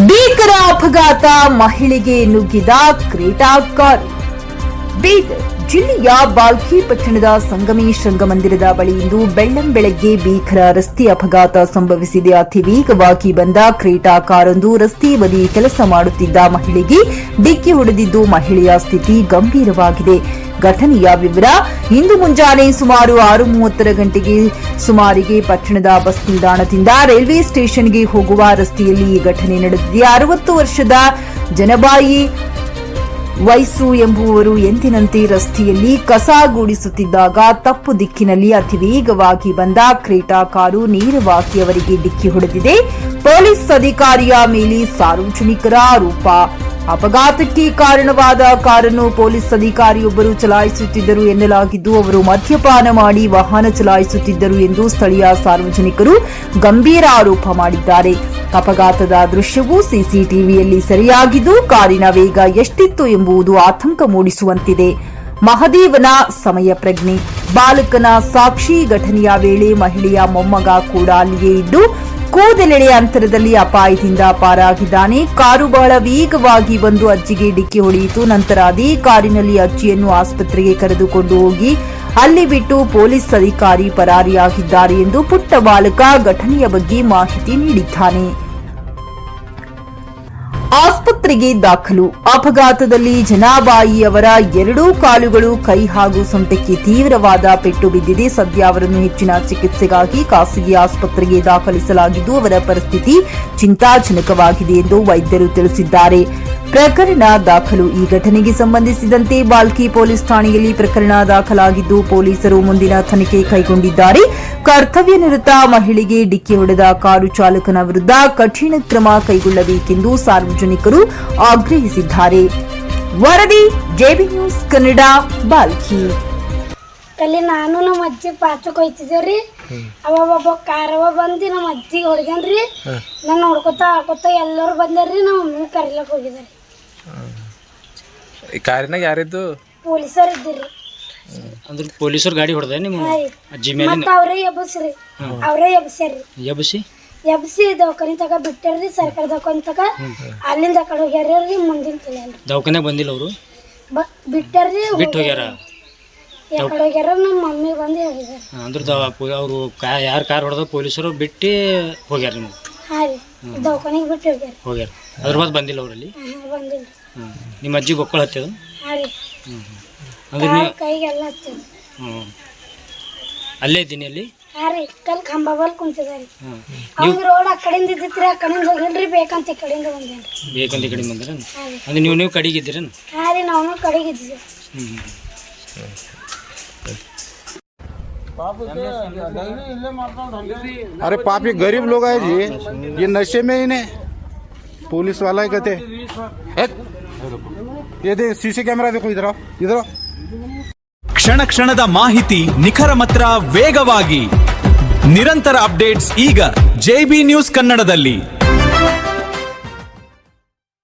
ಭೀಕರ ಅಪಘಾತ, ಮಹಿಳೆಗೆ ನುಗ್ಗಿದ ಕ್ರೇಟಾ ಕಾರು. ಬೀದರ್ ಜಿಲ್ಲೆಯ ಬಾಲ್ಕಿ ಪಟ್ಟಣದ ಸಂಗಮೇಶ್ ರಂಗಮಂದಿರದ ಬಳಿ ಇಂದು ಬೆಳ್ಳಂಬೆಳಗ್ಗೆ ಭೀಕರ ರಸ್ತೆ ಅಪಘಾತ ಸಂಭವಿಸಿದೆ. ಅತಿ ವೇಗವಾಗಿ ಬಂದ ಕ್ರೇಟಾ ಕಾರೊಂದು ರಸ್ತೆ ಬದಿ ಕೆಲಸ ಮಾಡುತ್ತಿದ್ದ ಮಹಿಳೆಗೆ ಡಿಕ್ಕಿ ಹೊಡೆದಿದ್ದು ಮಹಿಳೆಯ ಸ್ಥಿತಿ ಗಂಭೀರವಾಗಿದೆ. ಘಟನೆಯ ವಿವರ: ಇಂದು ಮುಂಜಾನೆ ಸುಮಾರು 6:30 ಗಂಟೆಗೆ ಸುಮಾರಿಗೆ ಪಟ್ಟಣದ ಬಸ್ ನಿಲ್ದಾಣದಿಂದ ರೈಲ್ವೆ ಸ್ಟೇಷನ್ಗೆ ಹೋಗುವ ರಸ್ತೆಯಲ್ಲಿ ಈ ಘಟನೆ ನಡೆದಿದೆ. 60 ವರ್ಷದ ಜನಬಾಯಿ ವೈಸು ಎಂಬುವರು ಎಂದಿನಂತೆ ರಸ್ತೆಯಲ್ಲಿ ಕಸ ಗೂಡಿಸುತ್ತಿದ್ದಾಗ ತಪ್ಪು ದಿಕ್ಕಿನಲ್ಲಿ ಅತಿ ವೇಗವಾಗಿ ಬಂದ ಕ್ರೇಟಾ ಕಾರು ನೇರವಾಗಿ ಅವರಿಗೆ ಡಿಕ್ಕಿ ಹೊಡೆದಿದೆ. ಪೊಲೀಸ್ ಅಧಿಕಾರಿಯ ಮೇಲೆ ಸಾರ್ವಜನಿಕರ ಆರೋಪ. ಅಪಘಾತಕ್ಕೆ ಕಾರಣವಾದ ಕಾರನ್ನು ಪೊಲೀಸ್ ಅಧಿಕಾರಿಯೊಬ್ಬರು ಚಲಾಯಿಸುತ್ತಿದ್ದರು ಎನ್ನಲಾಗಿದ್ದು, ಅವರು ಮದ್ಯಪಾನ ಮಾಡಿ ವಾಹನ ಚಲಾಯಿಸುತ್ತಿದ್ದರು ಎಂದು ಸ್ಥಳೀಯ ಸಾರ್ವಜನಿಕರು ಗಂಭೀರ ಆರೋಪ ಮಾಡಿದ್ದಾರೆ. ಅಪಘಾತದ ದೃಶ್ಯವು ಸಿಸಿಟಿವಿಯಲ್ಲಿ ಸೆರೆಯಾಗಿದ್ದು, ಕಾರಿನ ವೇಗ ಎಷ್ಟಿತ್ತು ಎಂಬುದು ಆತಂಕ ಮೂಡಿಸುವಂತಿದೆ. ಮಹದೇವನ ಸಮಯ ಪ್ರಜ್ಞೆ, ಬಾಲಕನ ಸಾಕ್ಷಿ. ಘಟನೆಯ ವೇಳೆ ಮಹಿಳೆಯ ಮೊಮ್ಮಗ ಕೂಡ ಅಲ್ಲಿಯೇ ಇದ್ದು ಕೂದಲೆಳೆ ಅಂತರದಲ್ಲಿ ಅಪಾಯದಿಂದ ಪಾರಾಗಿದ್ದಾನೆ. ಕಾರು ಬಹಳ ವೇಗವಾಗಿ ಬಂದು ಅಜ್ಜಿಗೆ ಡಿಕ್ಕಿ ಹೊಡೆಯಿತು. ನಂತರ ಅದೇ ಕಾರಿನಲ್ಲಿ ಅಜ್ಜಿಯನ್ನು ಆಸ್ಪತ್ರೆಗೆ ಕರೆದುಕೊಂಡು ಹೋಗಿ ಅಲ್ಲಿ ಬಿಟ್ಟು ಪೊಲೀಸ್ ಅಧಿಕಾರಿ ಪರಾರಿಯಾಗಿದ್ದಾರೆ ಎಂದು ಪುಟ್ಟ ಬಾಲಕ ಘಟನೆಯ ಬಗ್ಗೆ ಮಾಹಿತಿ ನೀಡಿದ್ದಾನೆ. ಆಸ್ಪತ್ರೆಗೆ ದಾಖಲು. ಅಪಘಾತದಲ್ಲಿ ಜನಾಬಾಯಿ ಅವರ 2 ಕಾಲುಗಳು, ಕೈ ಹಾಗೂ ಸೊಂಟಕ್ಕೆ ತೀವ್ರವಾದ ಪೆಟ್ಟು ಬಿದ್ದಿದೆ. ಸದ್ಯ ಅವರನ್ನು ಹೆಚ್ಚಿನ ಚಿಕಿತ್ಸೆಗಾಗಿ ಖಾಸಗಿ ಆಸ್ಪತ್ರೆಗೆ ದಾಖಲಿಸಲಾಗಿದ್ದು, ಅವರ ಪರಿಸ್ಥಿತಿ ಚಿಂತಾಜನಕವಾಗಿದೆ ಎಂದು ವೈದ್ಯರು ತಿಳಿಸಿದ್ದಾರೆ. ಪ್ರಕರಣ ದಾಖಲು. ಈ ಘಟನೆಗೆ ಸಂಬಂಧಿಸಿದಂತೆ ಬಾಲ್ಕಿ ಪೊಲೀಸ್ ಠಾಣೆಯಲ್ಲಿ ಪ್ರಕರಣ ದಾಖಲಾಗಿದ್ದು, ಪೊಲೀಸರು ಮುಂದಿನ ತನಿಖೆ ಕೈಗೊಂಡಿದ್ದಾರೆ. ಕರ್ತವ್ಯ ನಿರತ ಮಹಿಳೆಗೆ ಡಿಕ್ಕಿ ಹೊಡೆದ ಕಾರು ಚಾಲಕನ ವಿರುದ್ಧ ಕಠಿಣ ಕ್ರಮ ಕೈಗೊಳ್ಳಬೇಕೆಂದು ಸಾರ್ವಜನಿಕರು ಆಗ್ರಹಿಸಿದ್ದಾರೆ. ವರದಿ ಜೆಬಿ ನ್ಯೂಸ್ ಕನ್ನಡ, ಬಾಲ್ಕಿ. ಅಲ್ಲಿ ನಾನು ನಮ್ಮ ಅಜ್ಜಿ ಪಾಚಕ್ ಹೋಯ್ತಿದ್ದೇವ್ರಿ. ಒಬ್ಬ ಕಾರವ ಬಂದು ನಮ್ಮ ಅಜ್ಜಿಗೆ ಹೊಡ್ಗನ್ರಿ. ನಾನು ನೋಡ್ಕೊತಾ ಎಲ್ಲರೂ ಬಂದಾರ್ರಿ. ನಮ್ಮ ಮಮ್ಮಿ ಕರಿಲಕ್ ಹೋಗಿದಾರೆ. ಕಾರಿನಾಗ ಯಾರಿದ್ದು? ಪೊಲೀಸರು ಇದ್ದಿರಿ. ಅಂದ್ರೆ ಪೊಲೀಸರು ಗಾಡಿ ಹೊಡೆದ ನಿಮ್ಮ ಅಜ್ಜಿ ಮೇಲೆ? ಮತ್ತೆ ಅವರೇ ಎಬ್ಬಸ್ರಿ. ಅವರೇ ಎಬ್ಸ್ಯಾರ್ರಿ. ಎಬ್ಸಿ ದವಾಖಾನೆ ತಕ ಬಿಟ್ಟಾರ್ರಿ. ಸರ್ಕಾರಿ ದವಾಖಾನೆ ತಕ ಅಲ್ಲಿಂದ ಕಡೆ ಹೋಗ್ಯಾರ್ರಿ. ಮುಂದಿನ ತಿಳಿಯಲ್ರಿ. ದವಾಖಾನೆ ಬಂದಿಲ್ಲ ಅವರು? ಬಿಟ್ಟಾರ್ರಿ. ಬಿಟ್ಟು ಹೋಗ್ಯಾರ. ಯಾಕಡೆ ಹೋಗ್ಯಾರ ನಮ್ಮ ಮಮ್ಮಿ ಬಂದು ಹೇಳಿದಾರೆ. ಅಂದ್ರೆ ಅವರು ಯಾರು ಕಾರ್ ಹೊಡೆದ ಪೊಲೀಸರು ಬಿಟ್ಟು ಹೋಗ್ಯಾರ ನಿಮ್ಗೆ? ಹಾ ರೀ, ದವಾಖಾನೆಗೆ ಬಿಟ್ಟು ಹೋಗ್ಯಾರ. ಅದ್ರ ಬಾದ್ ಬಂದಿಲ್ಲ ಅವರಲ್ಲಿ? ಬಂದಿಲ್ಲ. ನಿಮ್ಮ ಅಜ್ಜಿ ಗೊಕ್ಕಳ ಹತ್ತದ? ಹಾ ರೀ, ಅಂದ್ರೆ ಕೈಗೆಲ್ಲ ಹತ್ತದ. ಅಲ್ಲೇ ಇದ್ದೀನಿ ಅಲ್ಲಿ? ಹಾ ರೀ, ಕಲ್ ಕಂಬ ಬಲ್ ಕುಂತಿದಾರಿ. ಅವ್ನ ರೋಡ್ ಆ ಕಡೆಯಿಂದ ಇದ್ದಿತ್ರಿ, ಆ ಕಡೆಯಿಂದ ಹೋಗಿಲ್ರಿ. ಬೇಕಂತ ಈ ಕಡೆಯಿಂದ ಬಂದೇನ್ರಿ. ಬೇಕಂತ ಈ ಕಡೆಯಿಂದ ಬಂದ್ರ? ಅಂದ್ರೆ ನೀವು ಕಡೆಗಿದ್ದೀರ? ಹಾ ರೀ, ನಾವು ಕಡೆಗಿದ್ದೀವಿ. अरे पाप ये गरीब लोग है जी, ये नशे में ही ने पुलिस वाला ही कहते। ये दे सीसी कैमरा देखो, इधर आओ, इधर आओ। ಕ್ಷಣ ಕ್ಷಣದ ಮಾಹಿತಿ ನಿಖರ ಮಾತ್ರ ವೇಗವಾಗಿ ನಿರಂತರ ಅಪ್ಡೇಟ್ಸ್ ಈಗ ಜೆಬಿ ನ್ಯೂಸ್ ಕನ್ನಡದಲ್ಲಿ.